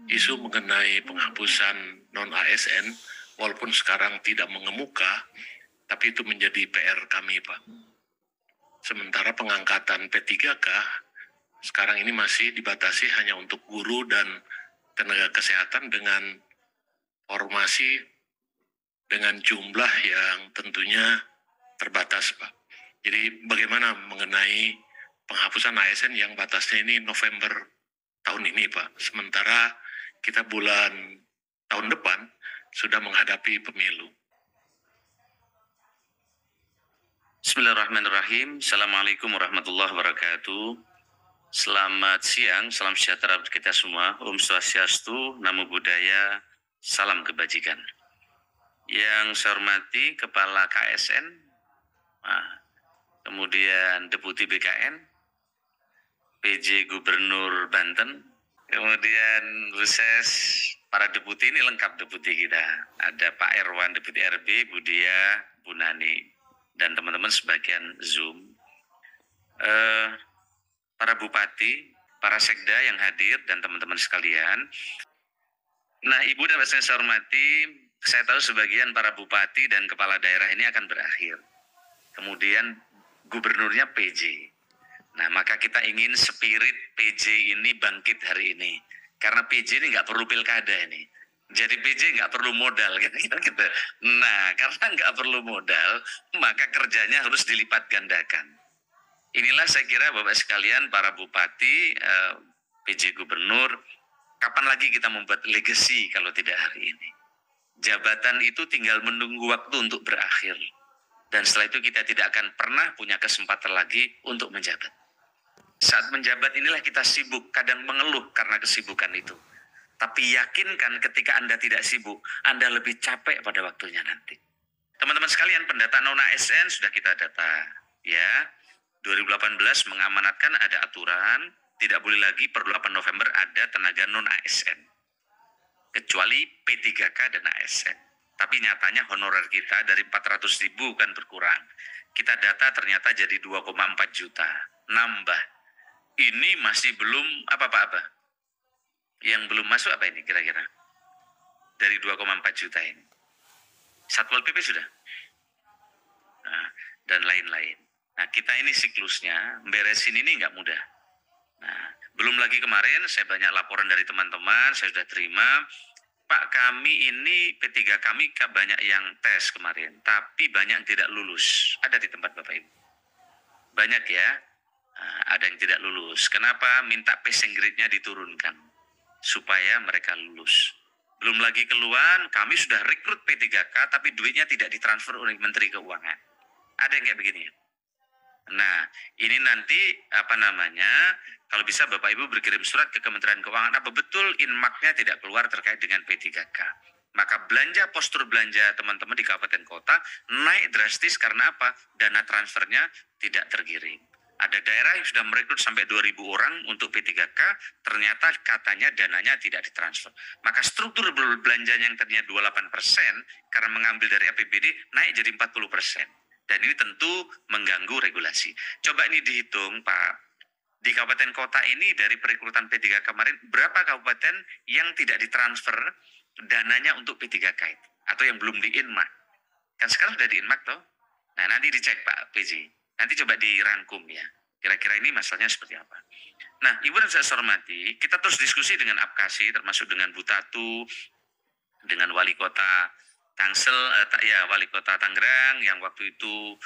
isu mengenai penghapusan non-ASN, walaupun sekarang tidak mengemuka, tapi itu menjadi PR kami, Pak. Sementara pengangkatan P3K sekarang ini masih dibatasi hanya untuk guru dan tenaga kesehatan dengan formasi dengan jumlah yang tentunya terbatas, Pak. Jadi bagaimana mengenai penghapusan ASN yang batasnya ini November tahun ini, Pak. Sementara kita bulan tahun depan sudah menghadapi pemilu. Bismillahirrahmanirrahim. Assalamualaikum warahmatullahi wabarakatuh. Selamat siang, salam sejahtera bagi kita semua. Om Swastiastu, Namo Buddhaya, salam kebajikan. Yang saya hormati Kepala KSN, kemudian Deputi BKN, PJ Gubernur Banten, kemudian Buses, para deputi ini lengkap deputi kita. Ada Pak Erwan, Deputi RB, Budia, Bu Nani, dan teman-teman sebagian Zoom. Para bupati, para sekda yang hadir, dan teman-teman sekalian. Nah, Ibu dan Bapak saya hormati, saya tahu sebagian para bupati dan kepala daerah ini akan berakhir. Kemudian gubernurnya PJ. Nah, maka kita ingin spirit PJ ini bangkit hari ini. Karena PJ ini nggak perlu pilkada ini. Jadi PJ nggak perlu modal gitu. Nah, karena nggak perlu modal, maka kerjanya harus dilipat gandakan. Inilah saya kira Bapak sekalian, para bupati, PJ Gubernur, kapan lagi kita membuat legacy kalau tidak hari ini? Jabatan itu tinggal menunggu waktu untuk berakhir. Dan setelah itu kita tidak akan pernah punya kesempatan lagi untuk menjabat. Saat menjabat inilah kita sibuk, kadang mengeluh karena kesibukan itu. Tapi yakinkan ketika Anda tidak sibuk, Anda lebih capek pada waktunya nanti. Teman-teman sekalian, pendataan non-ASN sudah kita data. Ya, 2018 mengamanatkan ada aturan, tidak boleh lagi per 8 November ada tenaga non-ASN. Kecuali P3K dan ASN. Tapi nyatanya honorer kita dari 400.000 kan berkurang. Kita data ternyata jadi 2,4 juta. Nambah. Ini masih belum apa-apa. Yang belum masuk apa ini kira-kira? Dari 2,4 juta ini. Satpol PP sudah. Nah, dan lain-lain. Nah, kita ini siklusnya, beresin ini nggak mudah. Nah, belum lagi kemarin saya banyak laporan dari teman-teman, saya sudah terima. Pak, kami ini P3 kami banyak yang tes kemarin, tapi banyak yang tidak lulus. Ada di tempat Bapak Ibu. Banyak ya, ada yang tidak lulus. Kenapa? Minta passing grade-nya diturunkan, supaya mereka lulus. Belum lagi keluhan, kami sudah rekrut P3K, tapi duitnya tidak ditransfer oleh Menteri Keuangan. Ada yang kayak begini. Nah, ini nanti kalau bisa Bapak Ibu berkirim surat ke Kementerian Keuangan, apa betul inmaknya tidak keluar terkait dengan P3K. Maka belanja, postur belanja teman-teman di kabupaten kota naik drastis karena apa? Dana transfernya tidak tergiring. Ada daerah yang sudah merekrut sampai 2.000 orang untuk P3K, ternyata katanya dananya tidak ditransfer. Maka struktur belanjanya yang tadinya 28% karena mengambil dari APBD naik jadi 40%. Dan ini tentu mengganggu regulasi. Coba ini dihitung, Pak. Di kabupaten kota ini dari perekrutan P3K kemarin, berapa kabupaten yang tidak ditransfer dananya untuk P3K itu? Atau yang belum di-inmak? Kan sekarang sudah di-inmak toh? Nah, nanti dicek Pak PJ. Nanti coba dirangkum ya. Kira-kira ini masalahnya seperti apa. Nah, Ibu dan saya hormati, kita terus diskusi dengan Apkasi, termasuk dengan Butatu, dengan Wali Kota Tangsel, Wali Kota Tangerang yang waktu itu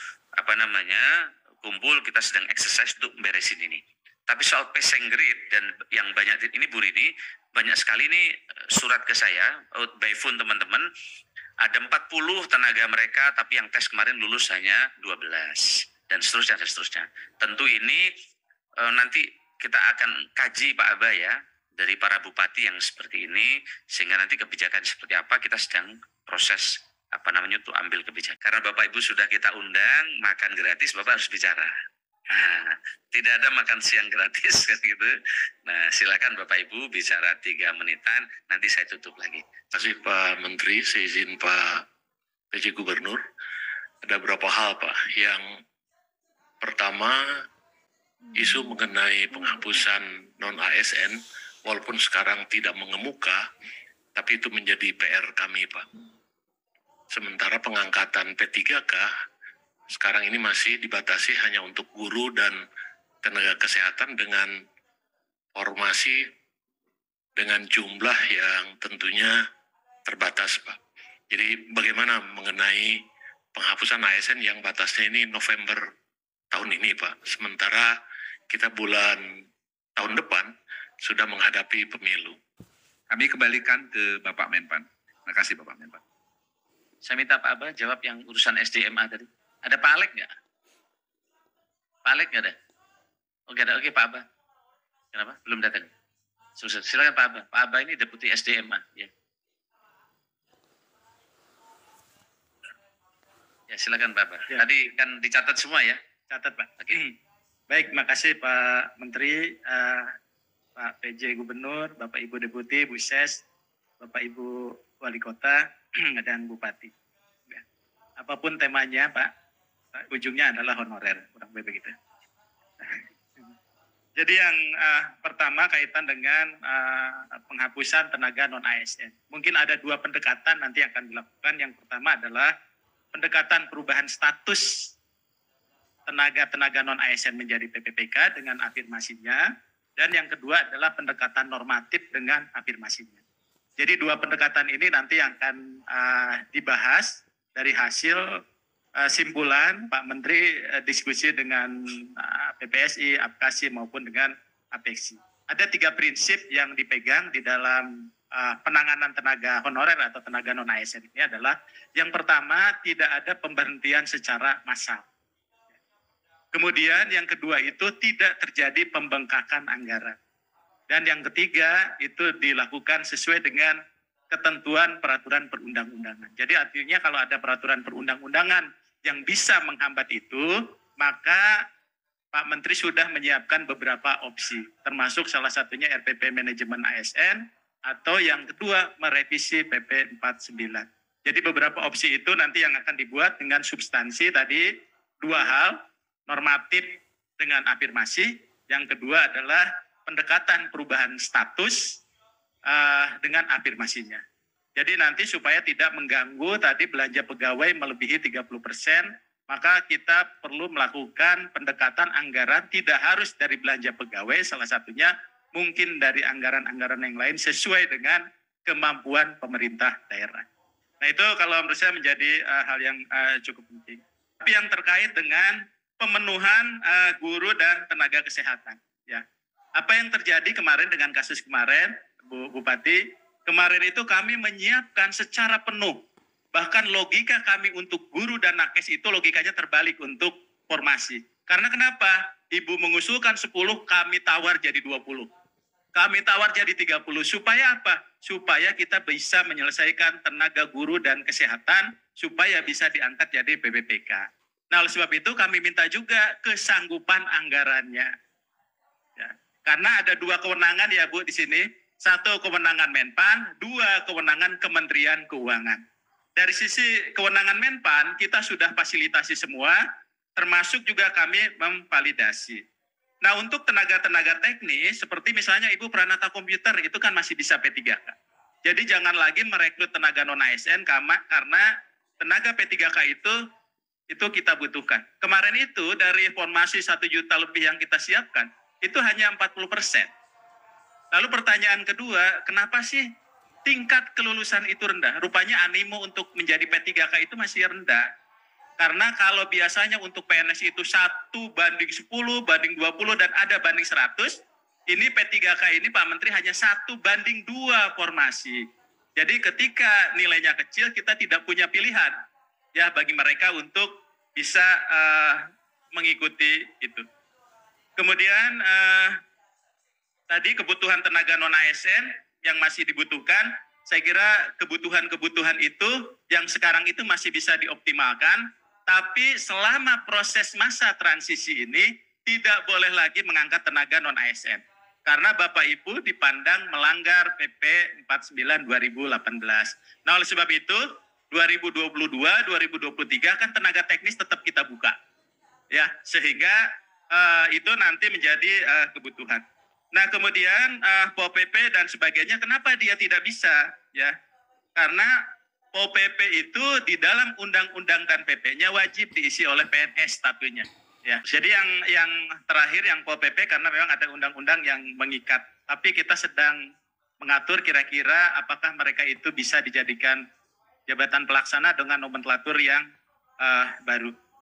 kumpul, kita sedang exercise untuk beresin ini. Tapi soal passing grade dan yang banyak ini Bu Rini, banyak sekali ini surat ke saya by phone teman-teman. Ada 40 tenaga mereka, tapi yang tes kemarin lulus hanya 12 dan seterusnya dan seterusnya. Tentu ini nanti kita akan kaji Pak Aba ya dari para bupati yang seperti ini, sehingga nanti kebijakan seperti apa kita sedang proses untuk ambil kebijakan. Karena Bapak Ibu sudah kita undang makan gratis, Bapak harus bicara. Nah, tidak ada makan siang gratis gitu. Nah, silakan Bapak Ibu bicara 3 menitan, nanti saya tutup lagi. Terima kasih Pak Menteri, seizin Pak PJ Gubernur. Ada beberapa hal Pak. Yang pertama, isu mengenai penghapusan non-ASN, walaupun sekarang tidak mengemuka, tapi itu menjadi PR kami, Pak. Sementara pengangkatan P3K sekarang ini masih dibatasi hanya untuk guru dan tenaga kesehatan dengan formasi dengan jumlah yang tentunya terbatas, Pak. Jadi bagaimana mengenai penghapusan ASN yang batasnya ini November tahun ini, Pak. Sementara kita bulan tahun depan sudah menghadapi pemilu. Kami kembalikan ke Bapak Menpan. Terima kasih Bapak Menpan. Saya minta Pak Abah jawab yang urusan SDMA tadi. Ada Pak Alek nggak? Pak Alek nggak ada? Oke, ada. Oke, Pak Abah. Kenapa? Belum datang. Silakan Pak Abah. Pak Abah ini Deputi SDMA. Ya. Ya, silakan Pak Abah. Ya. Tadi kan dicatat semua ya? Catat Pak. Oke. Baik, makasih Pak Menteri, Pak PJ Gubernur, Bapak Ibu Deputi, Bu Ses, Bapak Ibu Wali Kota, dan Bupati. Ya. Apapun temanya Pak, ujungnya adalah honorer, kurang lebih begitu. Jadi yang pertama kaitan dengan penghapusan tenaga non-ASN. Mungkin ada dua pendekatan nanti yang akan dilakukan. Yang pertama adalah pendekatan perubahan status tenaga non-ASN menjadi PPPK dengan afirmasinya. Dan yang kedua adalah pendekatan normatif dengan afirmasinya. Jadi dua pendekatan ini nanti yang akan dibahas dari hasil simpulan Pak Menteri diskusi dengan PPSI, APKASI maupun dengan APEKSI. Ada 3 prinsip yang dipegang di dalam penanganan tenaga honorer atau tenaga non-ASN ini adalah yang pertama tidak ada pemberhentian secara massal. Kemudian yang kedua itu tidak terjadi pembengkakan anggaran. Dan yang ketiga itu dilakukan sesuai dengan ketentuan peraturan perundang-undangan. Jadi artinya kalau ada peraturan perundang-undangan yang bisa menghambat itu, maka Pak Menteri sudah menyiapkan beberapa opsi, termasuk salah satunya RPP Manajemen ASN, atau yang kedua merevisi PP 49. Jadi beberapa opsi itu nanti yang akan dibuat dengan substansi tadi 2 hal, normatif dengan afirmasi, yang kedua adalah pendekatan perubahan status dengan afirmasinya. Jadi nanti supaya tidak mengganggu tadi belanja pegawai melebihi 30%, maka kita perlu melakukan pendekatan anggaran tidak harus dari belanja pegawai, salah satunya mungkin dari anggaran-anggaran yang lain sesuai dengan kemampuan pemerintah daerah. Nah itu kalau menurut saya menjadi hal yang cukup penting. Tapi yang terkait dengan pemenuhan guru dan tenaga kesehatan. Ya. Apa yang terjadi kemarin dengan kasus kemarin, Bu Bupati, kemarin itu kami menyiapkan secara penuh. Bahkan logika kami untuk guru dan nakes itu logikanya terbalik untuk formasi. Karena kenapa? Ibu mengusulkan 10, kami tawar jadi 20. Kami tawar jadi 30. Supaya apa? Supaya kita bisa menyelesaikan tenaga guru dan kesehatan, supaya bisa diangkat jadi PPPK. Nah, oleh sebab itu kami minta juga kesanggupan anggarannya. Ya. Karena ada 2 kewenangan ya Bu di sini. 1 kewenangan Menpan, 2 kewenangan Kementerian Keuangan. Dari sisi kewenangan Menpan, kita sudah fasilitasi semua, termasuk juga kami memvalidasi. Nah, untuk tenaga-tenaga teknis, seperti misalnya Ibu Pranata Komputer, itu kan masih bisa P3K. Jadi jangan lagi merekrut tenaga non-ASN, karena tenaga P3K itu kita butuhkan. Kemarin itu dari formasi 1 juta lebih yang kita siapkan, itu hanya 40%. Lalu pertanyaan kedua, kenapa sih tingkat kelulusan itu rendah? Rupanya animo untuk menjadi P3K itu masih rendah. Karena kalau biasanya untuk PNS itu 1 banding 10, banding 20, dan ada banding 100, ini P3K ini Pak Menteri hanya 1 banding 2 formasi. Jadi ketika nilainya kecil, kita tidak punya pilihan ya bagi mereka untuk bisa mengikuti itu. Kemudian tadi kebutuhan tenaga non-ASN yang masih dibutuhkan, saya kira kebutuhan-kebutuhan itu yang sekarang itu masih bisa dioptimalkan, tapi selama proses masa transisi ini tidak boleh lagi mengangkat tenaga non-ASN. Karena Bapak Ibu dipandang melanggar PP 49 2018. Nah oleh sebab itu 2022, 2023 kan tenaga teknis tetap kita buka. Ya, sehingga itu nanti menjadi kebutuhan. Nah, kemudian POL PP dan sebagainya, kenapa dia tidak bisa? Ya, karena POL PP itu di dalam undang-undang dan PP-nya wajib diisi oleh PNS statunya. Ya, jadi yang terakhir yang POL PP karena memang ada undang-undang yang mengikat. Tapi kita sedang mengatur kira-kira apakah mereka itu bisa dijadikan jabatan pelaksana dengan nomenklatur yang baru.